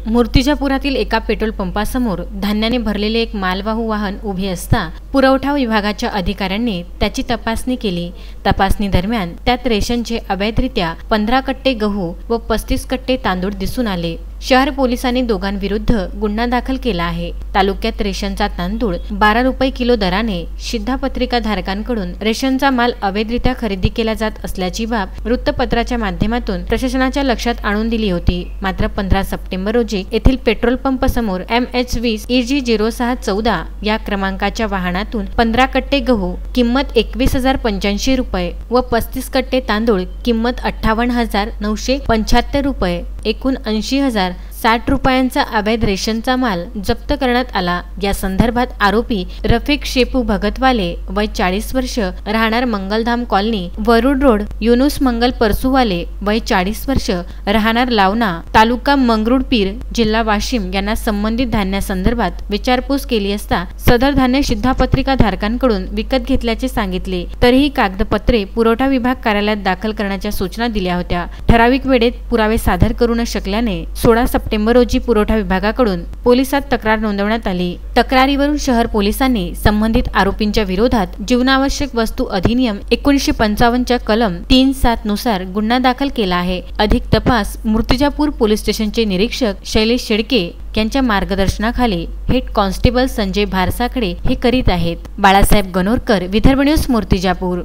मूर्तिजापुरातील एका पेट्रोल पंपासमोर धान्याने भरलेले एक मालवाहू वाहन उभे असता पुरवठा विभागाच्या अधिकाऱ्यांनी त्याची तपासणी केली। तपासणी दरम्यान त्यात रेशनचे अवैधरित्या 15 कट्टे गहू व 35 कट्टे तांदूळ दिसून आले। शहर पोलिसांनी दोघांविरुद्ध गुन्हा दाखल केला आहे। तालुक्यात रेशनचा तांदूळ 12 रुपये किलो दराने शिधापत्रिका धारकांकडून रेशनचा माल अवैधरित्या खरेदी केला जात असल्याची बाब वृत्तपत्राच्या माध्यमातून प्रशासनाच्या लक्षात आणून दिली होती। मात्र 15 सप्टेंबर रोजी येथील पेट्रोल पंप समोर MH20 EG0614 या क्रमांकाच्या वाहनातून 15 कट्टे गहू किंमत 21,085 रुपये व 35 कट्टे तांदूळ किंमत 58,975 रुपये एकूण 80,060 रुपयांचा अवैध रेशनचा माल जप्त करण्यात आला। या संदर्भात आरोपी रफिक शेपू भगतवाले वय 40 वर्ष राहणार मंगलधाम कॉलनी वरुड रोड, युनुस मंगल परसुवाले वय 40 वर्ष राहणार लावना तालुका मंगरुळपीर जिल्हा वाशिम यांना संबंधित धान्यासंदर्भात विचारपूस केली असता सदर धान्य शिधापत्रिका धारकांकडून विकत घेतल्याचे सांगितले। तरीही कागदपत्रे पुरवठा विभाग कार्यालयात दाखल करण्याच्या सूचना दिल्या होत्या। ठराविक वेळेत पुरावे सादर करू न शकल्याने 16 सप्टेंबर रोजी पुरवठा विभागाकडून पोलिसात तक्रार नोंदवण्यात आली। तक्रारीवरून शहर पोलिसांनी संबंधित आरोपींच्या विरोधात जीवनावश्यक वस्तू अधिनियम 1955 च्या कलम 3(7) नुसार गुन्हा दाखल केला आहे। अधिक तपास मूर्तिजापूर पोलीस स्टेशनचे निरीक्षक शैलेश शेडके यांच्या मार्गदर्शनाखाली हेड कॉन्स्टेबल संजय भारसाकडे हे करीत आहेत। बाळासाहेब गणोरकर, विदर्भ न्यूज, मूर्तिजापूर।